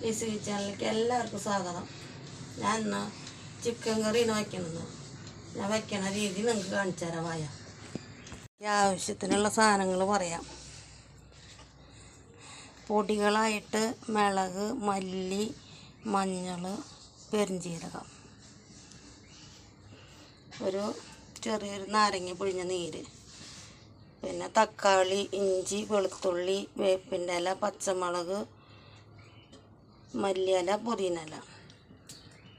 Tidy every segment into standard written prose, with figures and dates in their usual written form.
ലിസി ചാനലിലേക്ക് എല്ലാവർക്കും സ്വാഗതം. ഞാൻ ഇന്ന് ചിക്കൻ കറിയാണ് വയ്ക്കുന്നത്. ഞാൻ വയ്ക്കണ രീതി നിങ്ങൾക്ക് കാണിച്ചു തരാം. ആവശ്യത്തിനുള്ള സാധനങ്ങൾ പറയാം. പൊടികളായിട്ട് മുളക്, മല്ലി, മഞ്ഞൾ, പെരുംജീരകം, ഒരു ചെറിയൊരു നാരങ്ങ പിഴിഞ്ഞ നീര്, പിന്നെ തക്കാളി, ഇഞ്ചി, വെളുത്തുള്ളി, വേപ്പിൻ്റെ ഇല, പച്ചമുളക്, മല്ലിയില, പുതിനയില,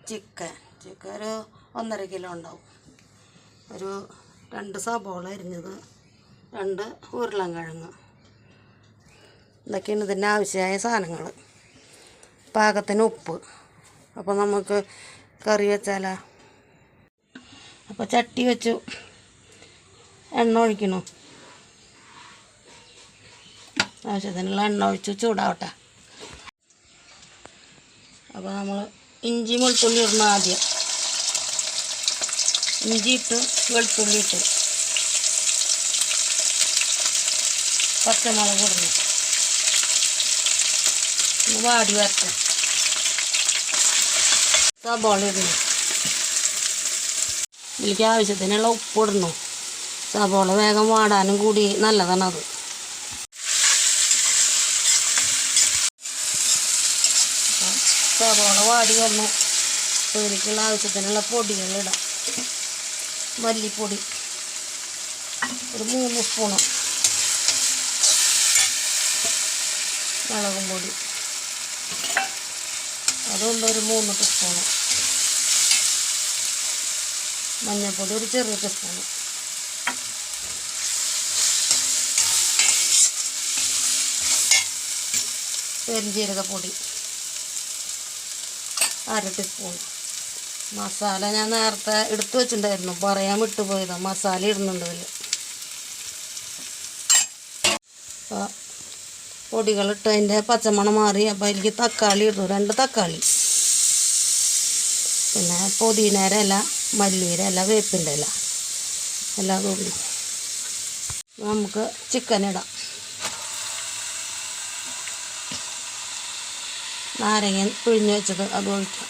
ചിക്കൻ ഒരു 1.5 കിലോ ഉണ്ടാവും, ഒരു 2 സബോള അരിഞ്ഞത്, 2 ഉരുളൻകിഴങ്ങ്. ഇതൊക്കെയാണ് ഇതിൻ്റെ ആവശ്യമായ സാധനങ്ങൾ. പാകത്തിന് ഉപ്പ്. അപ്പോൾ നമുക്ക് കറി വെച്ചാലോ. അപ്പോൾ ചട്ടി വെച്ചു, എണ്ണ ഒഴിക്കണം. ആവശ്യത്തിനുള്ള എണ്ണ ഒഴിച്ച് ചൂടാവട്ടെ. അപ്പോൾ നമ്മൾ ഇഞ്ചി വെളുത്തുള്ളി ഇടണം. ആദ്യം ഇഞ്ചി ഇട്ട്, വെളുത്തുള്ളി ഇട്ട്, പച്ചമുളക് ഇടണം. വാടി വരട്ടെ. സബോള ഇടണം. ഇതിലേക്ക് ആവശ്യത്തിനുള്ള ഉപ്പ് ഇടണം. സബോള വേഗം വാടാനും കൂടി നല്ലതാണത്. സബോള വാടി വന്നു. ഇതിലേക്കുള്ള ആവശ്യത്തിനുള്ള പൊടികളിടാം. മല്ലിപ്പൊടി ഒരു 3 സ്പൂണ്, മുളകും പൊടി അതുകൊണ്ട് ഒരു 3 ടീസ്പൂണ്, മഞ്ഞൾപ്പൊടി ഒരു ചെറിയ ടീസ്പൂണ്, പെരുംജീരകപ്പൊടി 1/2 ടീസ്പൂൺ. മസാല ഞാൻ നേരത്തെ എടുത്തു വെച്ചിട്ടുണ്ടായിരുന്നു, പറയാൻ വിട്ടുപോയതാണ്. മസാല ഇടുന്നുണ്ട് ഇതിൽ. അപ്പോൾ പൊടികളിട്ട് അതിൻ്റെ പച്ചമണം മാറി. അപ്പോൾ അതിലേക്ക് തക്കാളി ഇട്ടു, 2 തക്കാളി, പിന്നെ പുതിനയുടെ ഇല, മല്ലിയുടെ ഇല, വേപ്പിൻ്റെ ഇല എല്ലാം കൂടി. നമുക്ക് ചിക്കൻ ഇടാം. നാരങ്ങ പിഴിഞ്ഞ് വെച്ചത് അത് ഒഴിക്കാം.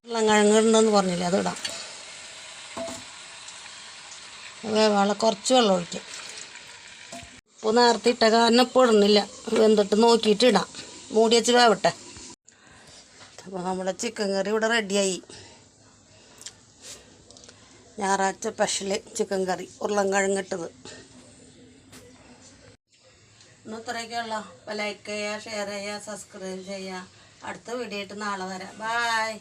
ഉരുളൻകിഴങ്ങ് ഇടണമെന്ന് പറഞ്ഞില്ലേ, അത് ഇടാം. വേവാളെ കുറച്ച് വെള്ളം ഒഴിക്കാം. ഇപ്പോൾ നേരത്തെ ഇട്ട കാരണം ഇപ്പോൾ ഇടുന്നില്ല, വെന്തിട്ട് നോക്കിയിട്ട് ഇടാം. മൂടി വെച്ച് വേവട്ടെ. അപ്പോൾ നമ്മുടെ ചിക്കൻ കറി ഇവിടെ റെഡിയായി. ഞായറാഴ്ച സ്പെഷ്യൽ ചിക്കൻ കറി, ഉരുളൻകിഴങ്ങ് ഇട്ടത്. ഇന്ന് ഇത്രയൊക്കെയുള്ള. അപ്പോൾ ലൈക്ക് ചെയ്യുക, ഷെയർ ചെയ്യുക, സബ്സ്ക്രൈബ് ചെയ്യുക. അടുത്ത വീഡിയോ ആയിട്ട് നാളെ വരാം. ബായ്.